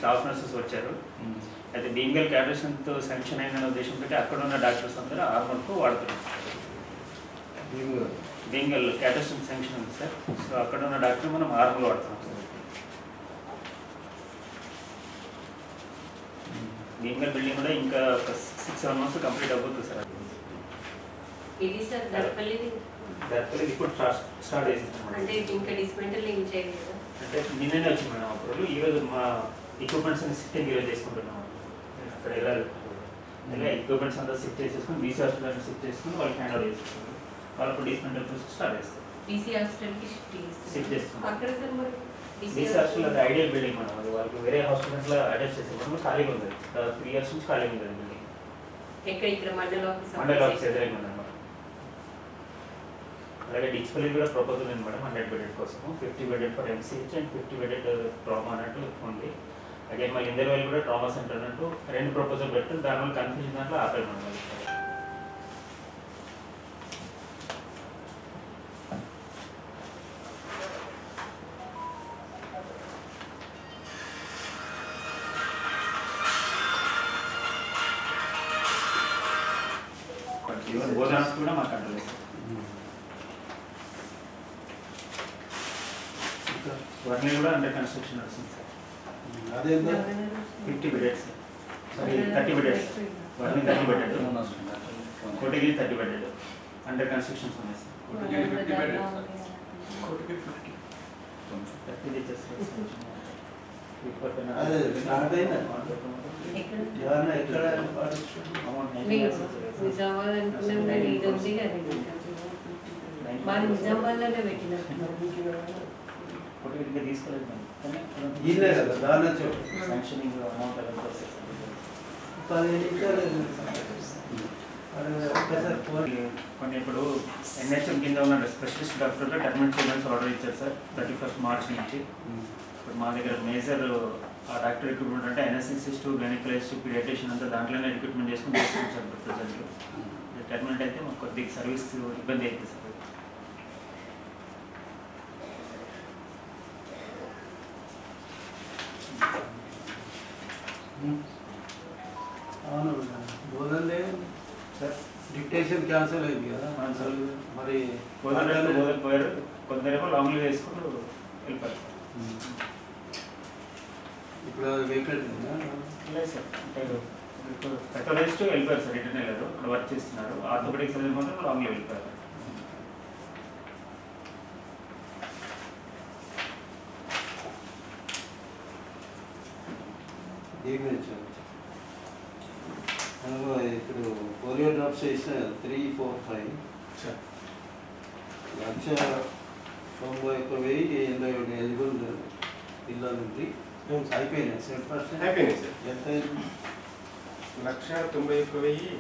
Staff nurses వచ్చారు. అయితే Bheemgal క్యాటరేషన్తో sanction అయిన ఉద్దేశంతో అక్కడ ఉన్న డాక్టర్స్ అందరూ ఆర్మర్కు వాడుతున్నారు. భీమ్గల్ క్యాటరేషన్ శాంక్షన్ ఉంది సార్. సో అక్కడ ఉన్న డాక్టర్ మనం ఆర్మర్లో వాడుతున్నాం సార్. భీమ్గల్ బిల్డింగ్ కూడా ఇంకా ఒక 6-7 months కంప్లీట్ అయిపోతుంది సార్. ఇది సార్ దర్పల్లి ఇప్పుడు స్టార్ట్ చేసింది అంటే ఇంకా డిస్మెంటల్ ఏం చేయలేదు అంటే నిన్ననే వచ్చింది మేడం. అప్పుడు ఈరోజు మా ఎక్విప్మెంట్స్ అన్ని సిట్టింగ్ ఈరోజు చేసుకుంటున్నాం. అక్కడ వెళ్ళాలి ఎక్విప్మెంట్స్ అంతా షిఫ్ట్ చేసేసుకుని బీసీ హాస్పిటల్ షిఫ్ట్ చేసుకుని వాళ్ళకి హ్యాండ్ ఓవర్ చేసేసుకున్నారు. వాళ్ళకు డిస్మెంటల్ ప్రాసెస్ స్టార్ట్ చేస్తారు. బీసీ హాస్పిటల్కి షిఫ్ట్ చేస్తున్నాం. అక్కడ సార్ మరి బీసీ హాస్పిటల్ అది ఐడియల్ బిల్డింగ్ మేడం. అది వాళ్ళకి వేరే హాస్పిటల్లో అటాచ్ చేసేప్పుడు ఖాళీగా ఉంది. 3 years నుంచి ఖాళీగా ఉంది బిల్డింగ్. ఎక్కడ ఇక్కడ మండల ఆఫీస్ ఎదురైంది మేడం. అలాగే డిస్ప్లే కూడా ప్రపోజల్ ఉంది మేడం 100 bedded కోసం. 50 bedded for MCh and 50 bedded trauma అన్నట్టు ఉంది. అగైన్ మళ్ళీ ఇందరి వాళ్ళు కూడా ట్రామా సెంటర్ అన్నట్టు 2 ప్రపోజల్ పెట్టారు. దానివల్ల కన్ఫ్యూజన్ దాంట్లో ఆపారు మేడం. ఈవెన్ భోజనాస్ కూడా మాకు కంట్రోల్ చేస్తారు. వర్ణి కూడా అండర్ కన్స్ట్రక్షన్ నడుస్తుంది సార్. అదే 50 bedded sorry 30 bedded. Varni 30 bedded, Kotagiri 30 bedded under constructions ఉన్నాయి sir. Kotagiri 50 bedded sir. Kotagiri 50 30 చేస్తారు. అదే స్టార్ట్ అయిందా ఎవరన్నా ఎక్కడ నిజామాబాద్ అనుకున్నాం కానీ ఇది ఉంది కదా మా నిజామాబాద్లోనే పెట్టినట్టున్నారు. కోటగిరికి తీసుకోలేదు మేడం. ఇల్లే కదా దాని శాంక్షనింగ్ అమౌంట్ అలా ప్రాసెస్ కొన్ని ఇప్పుడు ఎన్హెచ్ఎం కింద ఉన్న స్పెషలిస్ట్ డాక్టర్గా టర్మినల్ పేమెంట్స్ ఆర్డర్ ఇచ్చారు సార్ 31st March నుంచి. ఇప్పుడు మా దగ్గర మేజర్ ఆ డాక్టర్ రిక్రూట్మెంట్ అంటే ఎనస్థిసిస్ట్, గైనకాలజిస్ట్, పీడియాట్రిషియన్ అంతా దాంట్లోనే రిక్రూట్మెంట్ చేసుకుని చేస్తున్నాం సార్. ప్రజెంట్ టర్మినల్ అయితే మాకు కొద్దిగా సర్వీస్ ఇబ్బంది అవుతుంది సార్. అవును బోధనలే సార్ డిక్టేషన్ క్యాన్సిల్ అయింది కదా అసలు మరి పోయారు. కొందరేమో లాంగ్ లీవ్ వేసుకుని వెళ్ళిపోయారు. ఇప్పుడు వేకెంట్ లేదు సార్. అంటే ఇప్పుడు పెథాలజిస్ట్ వెళ్ళిపోయారు సార్. రిటర్న్ వెళ్ళారు, అక్కడ వర్క్ చేస్తున్నారు. ఆర్థోపెడిక్ సర్జన్ మాత్రం లాంగ్ లీవ్ వెళ్ళిపోయారు. ఇప్పుడు పోలియో డ్రాప్స్ వేసిన 3, 4, 5 1,91,087 ఎలిజిబుల్ పిల్లలు ఉంది. అయిపోయినాయి సార్. ఫస్ట్ అయిపోయినాయి సార్. ఎంత 1,91,000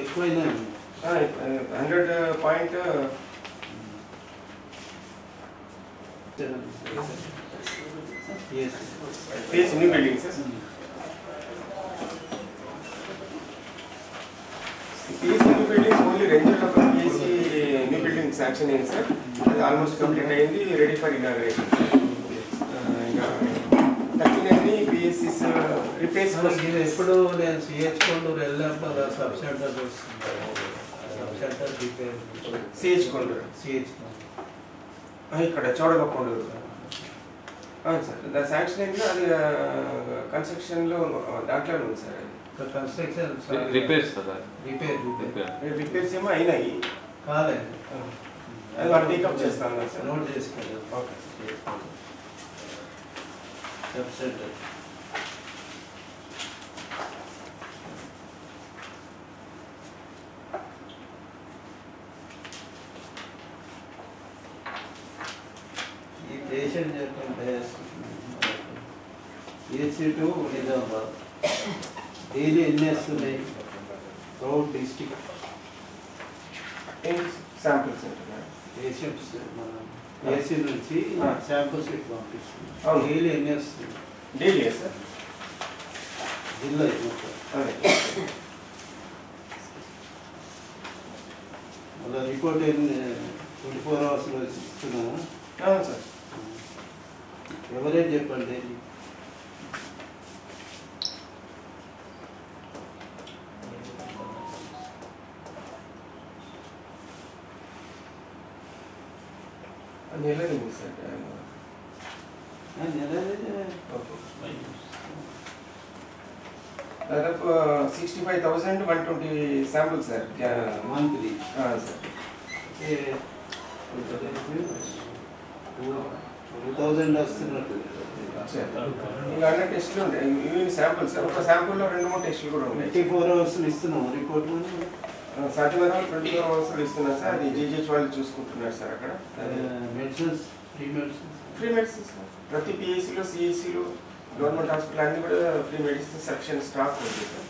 ఎక్కువైనా 100 face new building sir. PSC new building only Renjal ఒక పిఎస్సీ న్యూ బిల్డింగ్ శాంక్షన్ అయింది సార్. అది ఆల్మోస్ట్ కంప్లీట్ అయింది, రెడీ ఫర్ ఇనాగరేషన్. ఇంకా 39 పిఎస్సీస్ రిపేర్స్ ఎప్పుడు నేను సిహెచ్ కొండూరు వెళ్ళినప్పుడు sub centre repair CH Konduru ఇక్కడ చౌడగా కొండూరు సార్. దాని శాంక్షన్ అయింది, అది కన్స్ట్రక్షన్లో దాంట్లోనే ఉంది సార్. కన్స్ట్రక్షన్ రిపేర్స్ రిపేర్స్ ఏమో అయినాయి, కాలేదు. అది వాళ్ళు టేకప్ చేస్తాను సార్. నోట్ చేసుకోండి. ఓకే సబ్ సెంటర్ ఈ పేషెంట్ చెప్పండి ఏసీ2 నిజామాబాద్ డైలీ ఎన్ని వస్తున్నాయి? గౌడ్ డిస్ట్రిక్ట్ శాంపిల్స్ పేషెంట్స్ మనం ఏసీ నుంచి శాంపుల్స్ పంపిస్తున్నాం. డైలీ ఎన్ని వస్తుంది? డైలీ సార్ జిల్లా మళ్ళీ రిపోర్ట్ 24 hours ఇస్తున్నాము అవును సార్. ఎవరేం చెప్పండి. నెలది సార్ దాదాపు 65,120 శాంపుల్స్ సార్ మంత్లీ సార్. 2000 వస్తున్నట్టు. ఇంకా అన్ని టెస్టులు ఉంటాయి. ఇవి శాంపుల్స్ సార్. ఒక శాంపుల్లో 2-3 టెస్టులు కూడా ఉంటాయి. 24 hours ఇస్తున్నాము రిపోర్ట్. సాధ్యమైన 24 hours ఇస్తున్నారు సార్. అది జీజీహెచ్ వాళ్ళు చూసుకుంటున్నారు సార్ అక్కడ. మెడిసిన్స్ ఫ్రీ మెడిసిన్స్ ప్రతి పిఎస్సిలో సిఎస్సిలో గవర్నమెంట్ హాస్పిటల్ అన్ని కూడా ఫ్రీ మెడిసిన్స్ సఫిషియెంట్ స్టాక్ ఉంది సార్.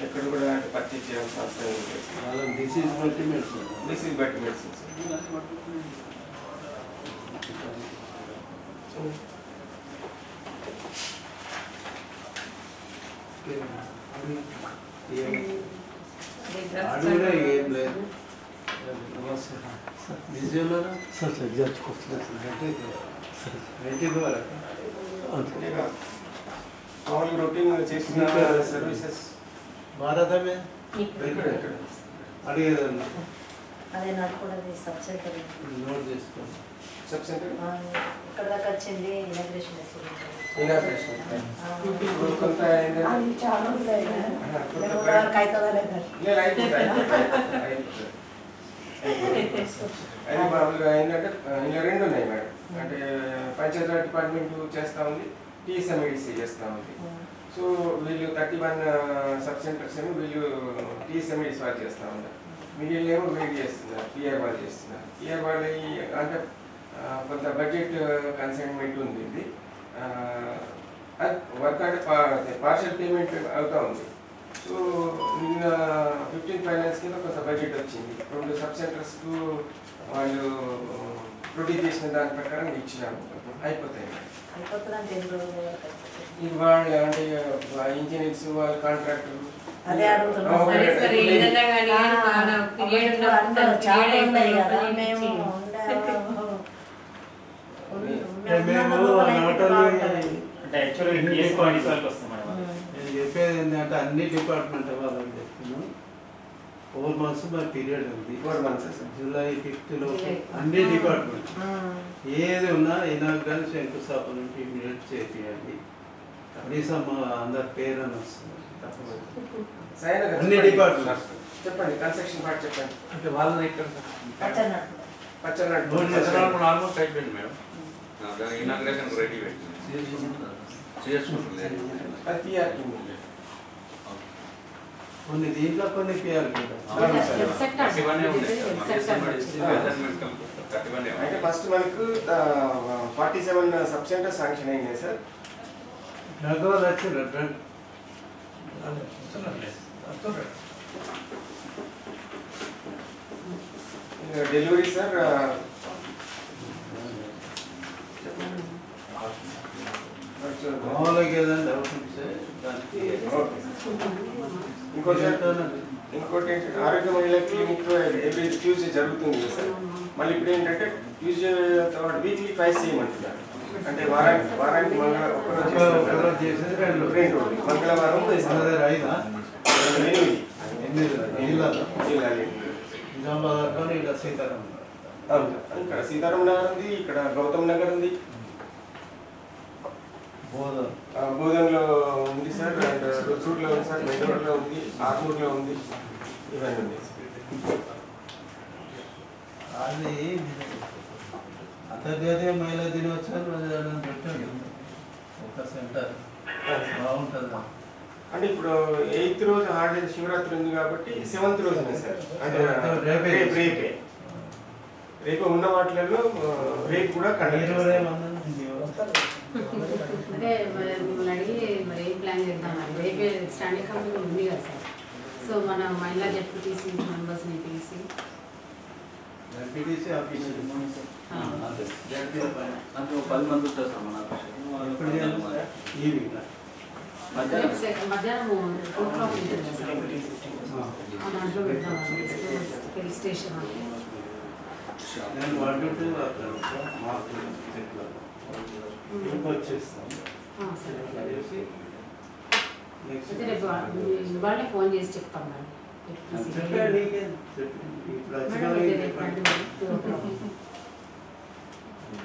ఎక్కడ కూడా పర్చేజ్ చేయాల్సిన అవసరం లేదు. డిసీజ్ బట్టి మెడిసిన్. డిసీజ్ బట్టి మెడిసిన్స్. అడుగునే ఏం లేదు. బిజీ ఉన్నారా సార్ సార్ మామూలుగా రొటీన్ చేస్తున్న సర్వీసెస్ భారతమే ఎక్కడ అడిగేదన్నా అదే నాకు కూడా సబ్ సెంటర్ నోట్ చేసుకోండి. సబ్ సెంటర్ ఇక్కడ దాకా వచ్చింది ఇనాగ్రేషన్ కొంత చాలా అది మామూలుగా ఏంటంటే ఇలా 2 ఉన్నాయి మేడం. అంటే పంచాయతీరాజ్ డిపార్ట్మెంట్ చేస్తూ ఉంది, టీఎస్ఎంఐడిసి చేస్తూ ఉంది. సో వీళ్ళు 31 సబ్ సెంటర్స్ ఏమో వీళ్ళు టీఎస్ఎంఐడిసి వాళ్ళు చేస్తూ ఉన్నారు. మిగిలిన ఏమో వీళ్ళు చేస్తున్నారు, పిఆర్ వాళ్ళు చేస్తున్నారు. పిఆర్ వాళ్ళు అంటే కొంత బడ్జెట్ కన్సైన్మెంట్ ఉంది. ఇది వర్క్ అంటే పార్షియల్ పేమెంట్ అవుతూ ఉంది. సో నిన్న 15 ఫైనాన్స్ కింద కొంత బడ్జెట్ వచ్చింది. 2 సబ్ సెంటర్స్కు వాళ్ళు ప్రొడ్యూస్ చేసిన దాని ప్రకారం ఇచ్చినాము. అయిపోతాయి. ఇది వాళ్ళు అంటే ఇంజనీర్స్ వాళ్ళ కాంట్రాక్టర్ చెప్పేది ఏంటంటే అన్ని డిపార్ట్మెంట్ వాళ్ళని చెప్తున్నాం. 4 months మా పీరియడ్ ఉంది. 4 months జూలై 5th లోపు అన్ని డిపార్ట్మెంట్ ఏది ఉన్నా ఇనాగ్రల్ శంకుస్థాపన నుంచి ఇమీడియట్ చేయాలి. కనీసం అందరి పేరు అని వస్తుంది. అన్ని డిపార్ట్మెంట్ చెప్పండి. కన్స్ట్రక్షన్ పార్ట్ చెప్పండి. అంటే వాళ్ళని ఇక్కడ పచ్చనాడు ఆల్మోస్ట్ అయిపోయింది మేడం. ఇనాగ్రేషన్ రెడీ పెట్టింది చేసుకుంటుంది. కొన్ని దీంట్లో కొన్ని పిఆర్ అంటే ఫస్ట్ మనకు 47 సబ్ సెంటర్ శాంక్షన్ అయినాయి సార్. డెలివరీ సార్ మామూలుగా ఏదైనా డౌట్ ఉంటే దానికి ఇంకోటి ఏంటంటే ఆరోగ్య మహిళా క్లినిక్ ఎవ్రీ ట్యూస్డే జరుగుతుంది కదా సార్. మళ్ళీ ఇప్పుడు ఏంటంటే ట్యూస్డే వీక్లీ ట్వైస్ చేయమంటున్నారు. అంటే వారానికి ఒకరోజు చేసేది 2 మంగళవారం 8 నిజామాబాద్ ఇక్కడ సీతారాం. ఇక్కడ సీతారాం నగర్ ఉంది, ఇక్కడ గౌతమ్ నగర్ ఉంది, బోధన్లో ఉంది సార్, అండ్ రుసూర్లో ఉంది సార్, బెంగళూరులో ఉంది, ఆర్మూర్లో ఉంది. ఇవన్నీ ఉంది. అది అంతర్జాతీయ మహిళా దినోత్సవం పెట్టండి ఒక సెంటర్ బాగుంటుంది. అంటే ఇప్పుడు 8th రోజు హాలిడే శివరాత్రి ఉంది కాబట్టి 7th రోజునే సార్. అంటే రేపు ఉన్న వాటిలలో రేపు కూడా అంటే మిమ్మల్ని అడిగి మరి ఏం ప్లాన్ చేద్దామని. రేపే స్టాండింగ్ కమిటీ ఉంది కదా సార్. సో మన మహిళా డెప్యూటీసీ మెంబర్స్ని తీసి అంటే 10 మంది ఉంటారు సార్ మన మధ్యాహ్నం కోర్టులో ఉంటుంది సార్. దాంట్లో పెడతాం పోలీస్ స్టేషన్. వచ్చేస్తాం. చేసి నెక్స్ట్ అయితే రేపు ఇవాళ ఫోన్ చేసి చెప్తాం మేడం. చెప్పండి ఇప్పుడు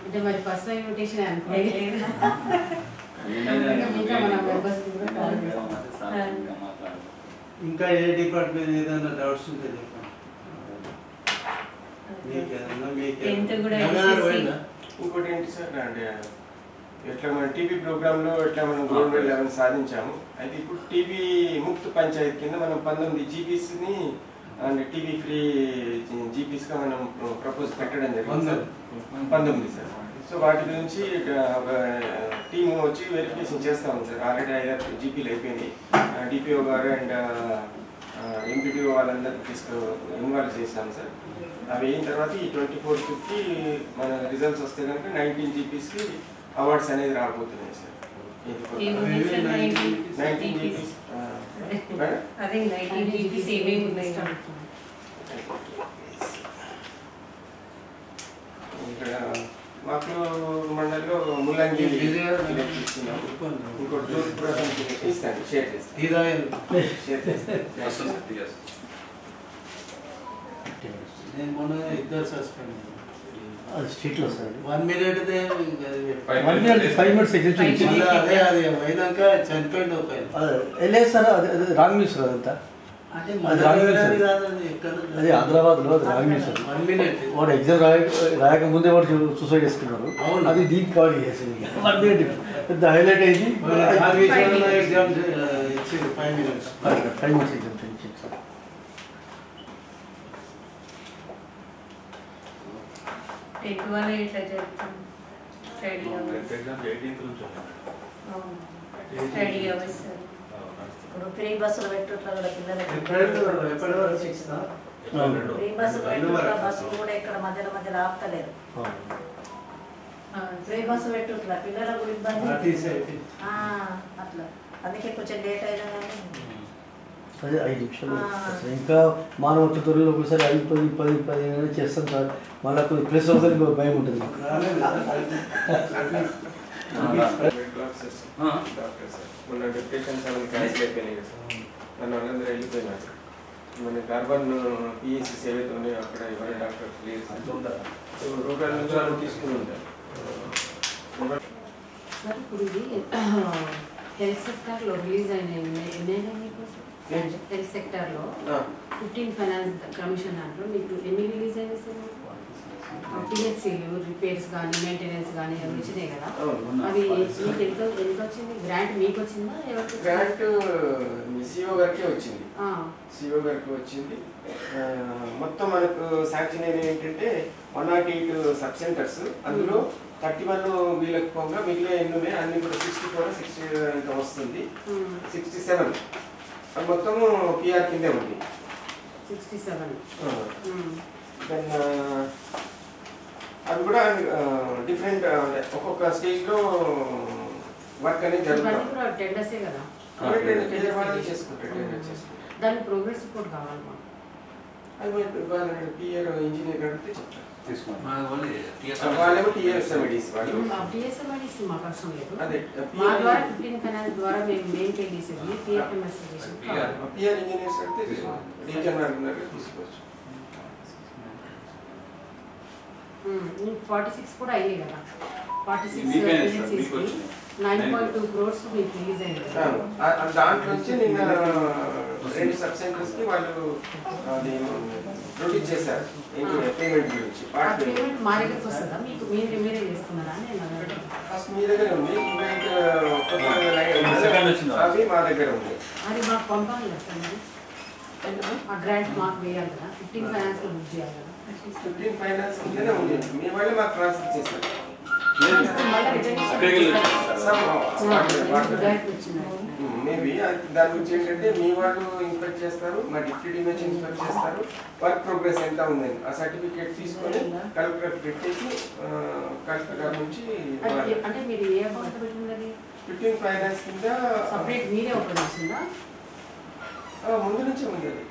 అంటే మరి ఫస్ట్ ఇన్విటేషన్ అనుకోండి. ఇంకా మన మెంబర్స్ కూడా కాల్ చేస్తాం. ఇంకా ఏ డిపార్ట్మెంట్ ఏదైనా డౌట్స్ ఉంటే చెప్పండి. ఇంకోటి ఏంటి సార్ అంటే ఎట్లా మన టీవీ ప్రోగ్రాంలో ఎట్లా మనం గోల్డ్ మెడల్ 11 సాధించాము. అయితే ఇప్పుడు టీవీ ముక్త్ పంచాయత్ కింద మనం 19 జీపీస్ని అండ్ టీవీ ఫ్రీ జీపీస్గా మనం ప్రపోజ్ పెట్టడం జరిగింది సార్. 19 సార్. సో వాటి గురించి టీమ్ వచ్చి వెరిఫికేషన్ చేస్తాము సార్. ఆల్రెడీ 5 జీపీలు అయిపోయినాయి. డిపిఓ గారు అండ్ ఎంపీడీఓ వాళ్ళందరూ ఇన్వాల్వ్ చేశాము సార్. అవి అయిన తర్వాత ఈ 24th మన రిజల్ట్స్ వస్తే కనుక 19 జీపీస్కి అవార్డ్స్ అనేది రాబోతున్నాయి సార్. 19 జీపీస్ ఇక్కడ మాకు మండలిలో ముల్లంగి ఇస్తున్నాము. ఇంకోటి జోధ్పురం ఇస్తాను, షేర్ చేస్తాను. నేను మొన్న 2 సస్పెండ్ స్ట్రీట్లో సార్ 1 minute 5 minutes ఎగ్జిట్ అదే అది అయినాక చనిపోయింది ఒక లేదు సార్. అది రాంగ్ న్యూస్ అదంతా. అంటే అదే హైదరాబాద్లో అది రాంగ్ న్యూస్. 1 minute వాడు ఎగ్జామ్ రాయకముందే వాడు సూసైడ్ చేసుకున్నారు. అది దీనికి కాల్ చేసింది. 1 minute పెద్ద హైలైట్ అయింది. ఎగ్జామ్ ఇచ్చింది 5 minutes 5 minutes ఎగ్జామ్ ఇచ్చింది సార్. ఇట్లా జరుగుతుంది స్టడీ అవర్స్ ఇప్పుడు ఫ్రీ బస్సులు పెట్టుట్లా కూడా పిల్లలకి ఎప్పటి వరకు ఇస్తా ఫ్రీ బస్సులు పెట్టుట్లా బస్సులు కూడా ఇక్కడ మధ్యలో ఆపుతలేరు. ఫ్రీ బస్సు పెట్టుట్లా పిల్లలకు కూడా ఇబ్బంది. అట్లా అందుకే కొంచెం లేట్ అయినా కానీ అదే 5 నిమిషాలు ఇంకా మానవ త్వరలో ఒకసారి 5, 10, 15 చేస్తాం సార్. మళ్ళీ కొంచెం ప్రెస్ అవుతుంది, భయం ఉంటుంది. మొన్న డెప్యుటేషన్స్ అవి క్యాన్సిల్ అయిపోయినాయి కదా సార్. నన్ను అందరూ వెళ్ళిపోయినారు. మనకి అర్బన్ పిఎస్సీస్ ఏవైతే ఉన్నాయో అక్కడ ఎవరి డాక్టర్స్ లేదు సార్. సో రూరల్ నుంచి వాళ్ళు తీసుకుని ఉంటారు. సార్ ఇప్పుడు ఇది హెల్త్ సెక్టార్లో రిలీజ్ అయినాయి. హెల్త్ సెక్టార్లో 15 ఫైనాన్స్ కమిషన్ దాంట్లో మీకు ఎన్ని రిలీజ్ అయినాయి సార్? పిహెచ్సీలు రిపేర్స్ కానీ మెయింటెనెన్స్ కానీ అవి వచ్చినాయి కదా. అవి మీకు ఎంత వచ్చింది? గ్రాంట్ మీకు వచ్చిందా? గ్రాంట్ సిఓ గారికి వచ్చింది. సిఓ గారికి వచ్చింది. మొత్తం మనకు శాంక్షన్ అయినవి ఏంటంటే 108 సబ్ సెంటర్స్. అందులో 31 వీళ్ళకి పోగా మిగిలిన ఎన్ని అన్ని కూడా 64, 60 ఇంకా వస్తుంది. 67 అది మొత్తము పిఆర్ కిందే ఉంది. 67 దెన్ అది కూడా డిఫరెంట్ ఒక్కొక్క స్టేజ్లో వర్క్ అనేది జరుగుతుంది. టెండర్సే కదా, చేసుకుంటారు. దాని ప్రోగ్రెస్ రిపోర్ట్ కావాలి మాకు. అది పిఆర్ ఇంజనీర్ అడిగితే చెప్తారు. మాకు అవసరం లేదు. మా ద్వారా 15 ఫైనాన్స్ ద్వారా మేము మెయిన్ పే చేసేది పిఎఫ్ఎంఎస్ పిఆర్ ఇంజనీర్స్ అడిగితే తీసుకోవచ్చు. 46 కూడా అయ్యాయి కదా. 46 9.2 crores మీకు రిలీజ్ అయింది. దాంట్లోంచి నిన్న 2 సబ్ సెంటర్స్ కి వాళ్ళు ప్రొడ్యూస్ చేశారు పేమెంట్ గురించి. పేమెంట్ మా దగ్గరకు వస్తుందా? మీకు మీరే చేస్తున్నారా? ఫస్ట్ మీ దగ్గర ఉంది, అవి మా దగ్గర ఉంది. అది మాకు పంపాలి కదా. ఆ గ్రాంట్ మాకు వేయాలి కదా. 15 ఫైనాన్స్ లో బుక్ చేయాలి కదా. 15 ఫైనాన్స్ ఉంటేనే ఉంది. మీ వాళ్ళు మాకు ట్రాన్స్ఫర్ చేశారు. మేబీ దాని గురించి ఏంటంటే మీ వాళ్ళు ఇన్స్పెక్ట్ చేస్తారు, మా డిప్యూటీ మేనేజర్ ఇన్స్పెక్ట్ చేస్తారు. వర్క్ ప్రోగ్రెస్ ఎంత ఉందని ఆ సర్టిఫికేట్ తీసుకొని కలెక్టర్ పెట్టేసి కలెక్టర్ గారి నుంచి అంటే మీరు ఏ అకౌంట్ పెట్టింది? 15 ఫైనాన్స్ కింద సపరేట్ మీరే ఓపెన్ చేసిందా? ముందు నుంచే ఉంది. అది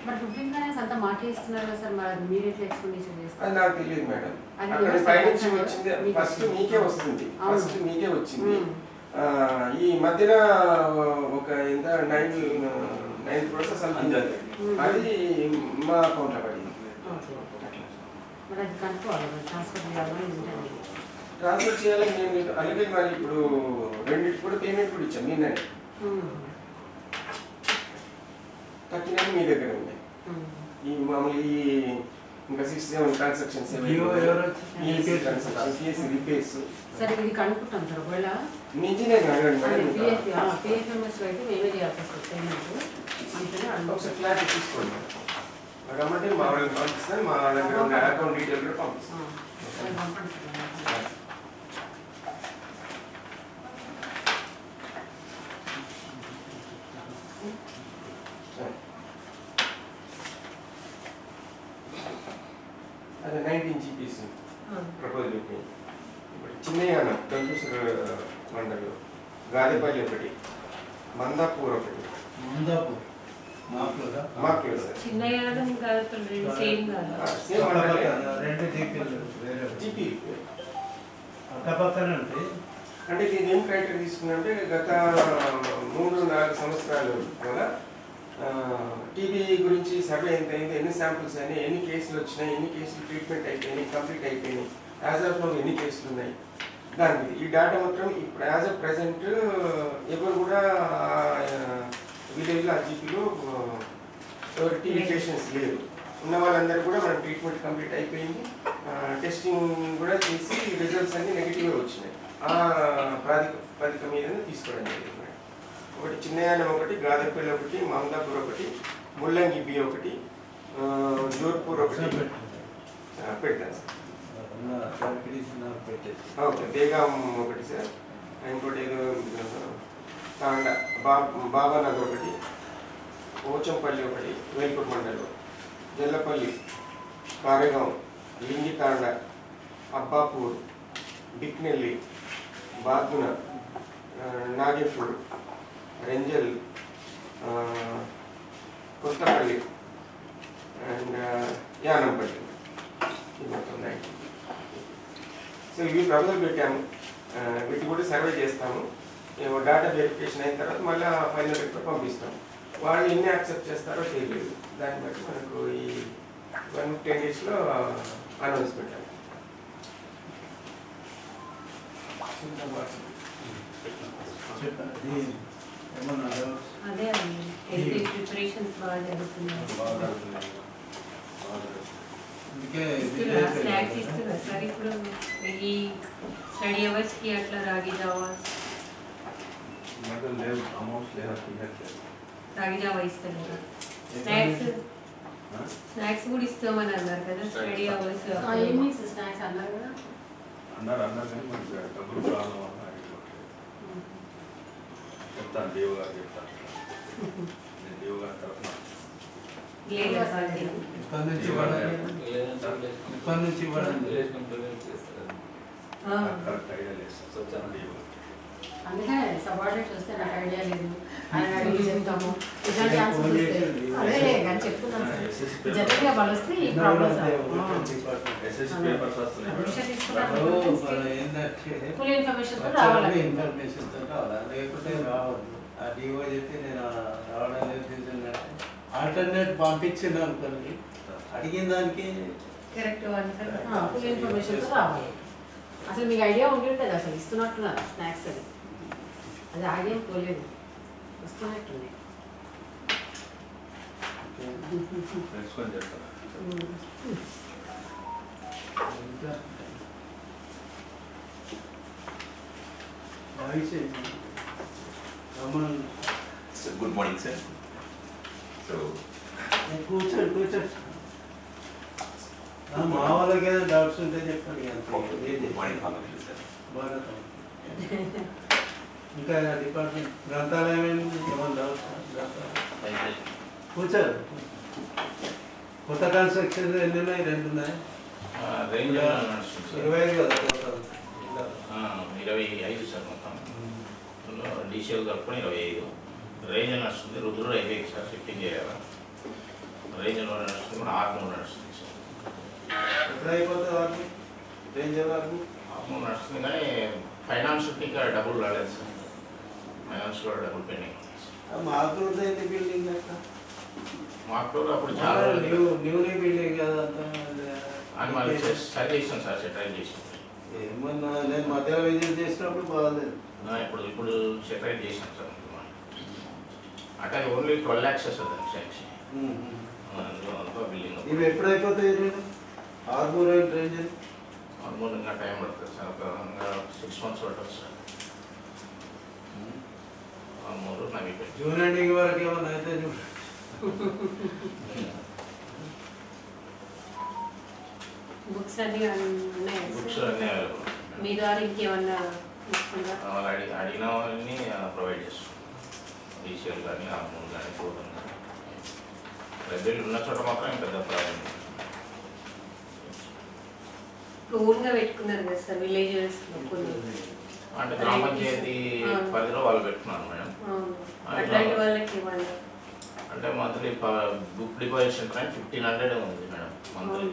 మరి 15 ఫైనాన్స్ అంతా మాకే ఇస్తున్నారు కదా సార్, మరి మీరు ఎట్లా ఎక్స్ప్లెనేషన్ చేస్తారు? అది నాకు తెలియదు మేడం. అక్కడ ఫైనాన్స్ వచ్చింది ఫస్ట్ మీకే వస్తుంది, ఫస్ట్ మీకే వచ్చింది. ఈ మధ్యన ఒక ఎంత 9 crores సంథింగ్ అది మా అకౌంట్లో పడింది. మరి అది కనుక్కోవాలి, ట్రాన్స్ఫర్ చేయాలని ట్రాన్స్ఫర్ చేయాలని నేను అలాగే మరి ఇప్పుడు రెండింటి కూడా పేమెంట్ కూడా ఇచ్చాను నిన్న. 39 మీ దగ్గర ఉన్నాయి. ఈ మామూలు ఈ ఇంకా 67 ట్రాన్సాక్షన్స్ రిపేర్స్. సరే ఇది కనుక్కుంటాం సార్. ఒకవేళ ఇంజనీర్ పిఎఫ్ఎంఎస్ అయితే మేమే చేయాల్సి వస్తుంది పేమెంట్, అందుకని ఒకసారి క్లారిటీ తీసుకోండి. రమ్మంటే మా వాళ్ళకి పంపిస్తాను, మా దగ్గర ఉన్న అకౌంట్ డీటెయిల్ కూడా పంపిస్తాను. అదే 19 GPs ప్రపోజల్ పెట్టి ఇప్పుడు చిన్నయ్యాన కంప్యూటర్ మండలి, గాలిపల్లి ఒకటి, మందాపూర్ ఒకటి. మాకు సార్ జీపీ అంటే ఇది ఏం క్రైటీరియా తీసుకున్నారంటే గత 3-4 సంవత్సరాలు కూడా టీబీ గురించి సర్వే ఎంత అయింది, ఎన్ని శాంపుల్స్ అయినాయి, ఎన్ని కేసులు వచ్చినాయి, ఎన్ని కేసులు ట్రీట్మెంట్ అయిపోయినాయి, కంప్లీట్ అయిపోయినాయి, యాజ్ ఆఫ్ నౌ ఎన్ని కేసులు ఉన్నాయి దానికి ఈ డేటా మాత్రం ఇప్పుడు యాజ్ ఆఫ్ ప్రెసెంట్ ఎవరు కూడా విలేజ్లో ఆ జీపీలో ఎవరు టీబీ పేషెంట్స్ లేరు. ఉన్న వాళ్ళందరూ కూడా మన ట్రీట్మెంట్ కంప్లీట్ అయిపోయింది, టెస్టింగ్ కూడా చేసి రిజల్ట్స్ అన్ని నెగిటివ్గా వచ్చినాయి. ఆ ప్రాతిపదిక మీద తీసుకోవడం జరిగింది. ఒకటి చిన్నయానం ఒకటి, గాదెపల్లి ఒకటి, మహందాపూర్ ఒకటి, ముల్లంగి బి ఒకటి, జోధ్పూర్ ఒకటి పెడతాను సార్. ఓకే, బేగాం ఒకటి సార్, ఇంకోటి ఏదో తాండ బాబానగర్ ఒకటి, పోచంపల్లి ఒకటి, వేల్పూర్ మండలం, జల్లపల్లి, కారేగాం, లింగి తాండ, అబ్బాపూర్, బిక్నెల్లి, బాద్దున, నాగేపూర్, రెంజల్, కొత్తపల్లి అండ్ యానంపల్లి. ఇది మొత్తం 90. సో ఇవి ప్రపోజల్ పెట్టాము, వీటి కూడా సర్వే చేస్తాము. డేటా వెరిఫికేషన్ అయిన తర్వాత మళ్ళీ ఫైనల్ రిపోర్ట్ పంపిస్తాము. వాళ్ళు ఎన్ని యాక్సెప్ట్ చేస్తారో తెలియదు, దాన్ని బట్టి మనకు ఈ 110 daysలో అనౌన్స్ పెట్టాము. అదే ప్రిపరేషన్స్ బాగా జరుగుతున్నాయి. స్నాక్స్ ఇస్తున్నారు సార్ ఇప్పుడు ఈ స్టడీ అవర్స్కి అట్లా రాగి జావా ఇస్తున్నారు. స్నాక్స్ కూడా ఇస్తామని అన్నారు కదా స్టడీ అవర్స్. స్నాక్స్ అన్నారు కదా కానీ మనకి డబ్బులు ప్రాబ్లం వల్ల చెప్తాను, దేవు గారు చెప్తాను. నేను దేవు గారి తరఫున కరెక్ట్ ఐడియా లేదు సార్. అందుకే సబార్డినేట్ వస్తే నాకు ఐడియా లేదు అని అడిగి చెప్తాము. ఇలాంటి ఆన్సర్స్ అదే కానీ చెప్తున్నాను సార్, జనరల్గా వాళ్ళు వస్తే ఈ ప్రాబ్లమ్స్ ఫుల్ ఇన్ఫర్మేషన్తో రావాలి. లేకుంటే రావద్దు. ఆ డిఓ చెప్తే నేను రావడం లేదు. ఆల్టర్నేట్ పంపించింది అనుకోండి, అడిగిన దానికి కరెక్ట్ ఫుల్ ఇన్ఫర్మేషన్తో రావాలి. అసలు మీకు ఐడియా ఉండి ఉంటుంది అసలు ఇస్తున్నట్టున్నారు స్నాక్స్ అని, అది ఆగేం పోలేదు, వస్తున్నట్టుంది. తెలుసుకొని చెప్తాను. Good morning sir. సో కూర్చోండి కూర్చోండి. మా వాళ్ళకి ఏదైనా డౌట్స్ ఉంటే చెప్పండి. Good morning sir. ఇంకా డిపార్ట్మెంట్ గ్రంథాలయం ఏమైనా డౌట్స్? కూర్చోరు. కొత్త కన్స్ట్రక్షన్ ఎన్ని ఉన్నాయి? 2 ఉన్నాయి. 25 కదా టోటల్? 25 సార్ మొత్తం. డీసీఎల్ కలుపుకొని 25. రేంజ్ నడుస్తుంది. రుద్రుడు అయిపోయింది సార్, షిఫ్టింగ్ చేయాలి. రేంజ్లో నడుస్తుంది, మన ఆర్మూర్ నడుస్తుంది సార్. ఎప్పుడు అయిపోతుంది ఆర్మీ రేంజర్ ఆర్మీ? ఆర్మూర్ నడుస్తుంది కానీ ఫైనాన్షియల్ ఇంకా డబ్బులు రాలేదు సార్. ఫైనాన్షియల్ డబ్బులు పెండింగ్. మాకు ఏంటి బిల్డింగ్ లెక్క? మాకు అప్పుడు చాలా న్యూలీ బిల్డింగ్ కదా అని మళ్ళీ సరి చేసాను సార్, సెటరైజ్ చేసాను. ఏమన్నా నేను మధ్యలో విజిట్ చేసినప్పుడు బాగాలేదు. ఇప్పుడు సెటరైజ్ చేసాను సార్. అంటే ఓన్లీ 12 lakhs వస్తుంది శాంక్షన్. బిల్డింగ్ ఇవి ఎప్పుడు అయిపోతాయి? ఆర్మూర్ అండ్ రేంజర్ ఆల్మోస్ట్ ఇంకా టైం పడుతుంది సార్, ఒక 6 months పడుతుంది సార్. ఆల్మోస్ట్ నాకు జూన్ ఎండింగ్ వరకు ఏమన్నా అయితే చూడండి. బుక్స్ అన్ని ఉన్నాయి బుక్స్ అన్నీ అవైలబుల్. మీ ద్వారా ఇంకేమన్నా వాళ్ళు అడిగిన వాళ్ళని ప్రొవైడ్ చేస్తాం. డీసీఎల్ కానీ ఆర్మూర్ కానీ చూడండి. లైబ్రరీ ఉన్న చోట మాత్రం పెద్ద ప్రాబ్లం. ఓన్గా పెట్టుకున్నారు కదా సార్ విలేజెస్ కొన్ని, అంటే గ్రామ పంచాయతీ పరిధిలో వాళ్ళు పెట్టుకున్నారు మేడం. అట్లాంటి వాళ్ళకి ఏమన్నా అంటే మంత్లీ బుక్ డిపాజిషన్ టైం 1500 ఉంది మేడం. మంత్లీ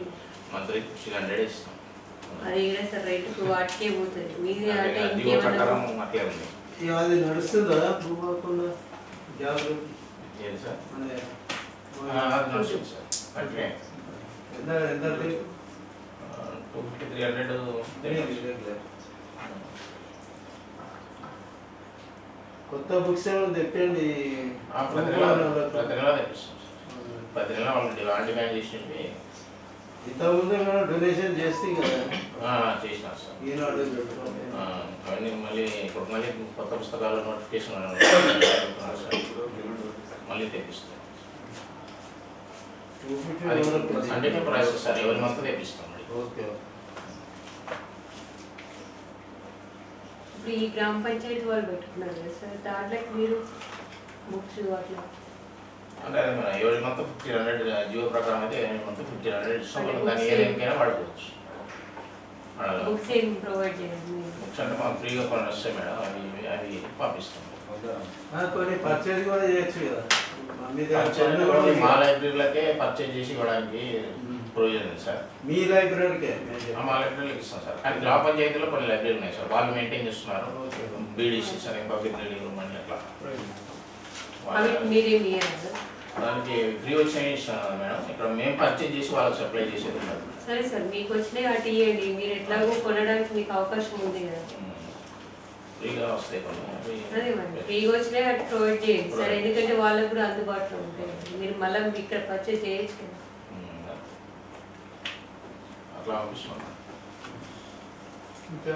1500 ఇస్తాం. అది కూడా సార్ రేటు వాటికే పోతుంది. మీది అంటే దిగువ ప్రకారం అట్లే ఉంది. అది నడుస్తుందా భూమాకుండా జాబ్? ఏది సార్? ఎంత నడుస్తుంది సార్. అంటే ఎంత 250-300. కొత్త బుక్స్ ఏమైనా తెప్పండి. ప్రతి నెల తెప్పిస్తాం సార్. ప్రతి నెల వాళ్ళు డిమాండ్ చేసినవి ఇంతకుముందు మనం డొనేషన్ చేస్తే కదా చేసినారు సార్. ఈనాడు అవన్నీ మళ్ళీ ఇప్పుడు మళ్ళీ కొత్త పుస్తకాల నోటిఫికేషన్ మళ్ళీ తెప్పిస్తాం. అది సండే ప్రైసెస్ సార్, ఎవరి మంత్ తెప్పిస్తాం. ఓకే. ఇప్పుడు ఈ గ్రామ పంచాయతీ వాళ్ళు పెట్టుకున్నారు కదా సార్, దాంట్లోకి మీరు బుక్స్ అట్లా అంటే అదే మన ఎవరి మంత్ 1500 జియో ప్రకారం అయితే ఎవరి మంత్ 1500 ఇస్తాం. దాన్ని ఏ రేంజ్కైనా వాడుకోవచ్చు. బుక్స్ ఏం ప్రొవైడ్ చేయాలి? బుక్స్ అంటే మనం ఫ్రీగా కొన్ని వస్తాయి మేడం, అవి పంపిస్తాం. కొన్ని పర్చేజ్ కూడా చేయొచ్చు కదా. మా లైబ్రరీలకే పర్చేజ్ చేసి ఇవ్వడానికి ప్రొవిజన్ ఉంది సార్. మీ లైబ్రరీకే? మా లైబ్రరీకి ఇస్తాం సార్. కానీ గ్రామ పంచాయతీలో కొన్ని లైబ్రరీ ఉన్నాయి సార్, వాళ్ళు మెయింటైన్ చేస్తున్నారు. బీడీసీస్ అని పబ్లిక్ రీడింగ్ రూమ్ అని అట్లా మీరేం ఇయ్యారు సార్? దానికి ఫ్రీ వచ్చినాయి ఇస్తాను మేడం. ఇక్కడ మేము పర్చేజ్ చేసి వాళ్ళకి సప్లై చేసేది ఉండదు. సరే సార్, మీకు వచ్చినాయి అటు ఇవ్వండి. మీరు ఎట్లాగో కొనడానికి మీకు అవకాశం ఉంది కదా. ఫ్రీగా వస్తాయి కొన్ని. అదే మరి ఫ్రీగా వచ్చినాయి అటు ప్రొవైడ్ చేయండి సార్, ఎందుకంటే వాళ్ళకు కూడా అందుబాటులో ఉంటాయి. మీరు మళ్ళీ ఇక్కడ పర్చేజ్ చేయొచ్చు కదా. అట్లా పంపిస్తున్నాం. ఇంకా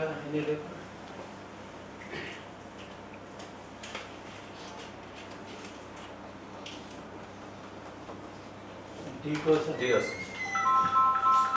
టీ కోసం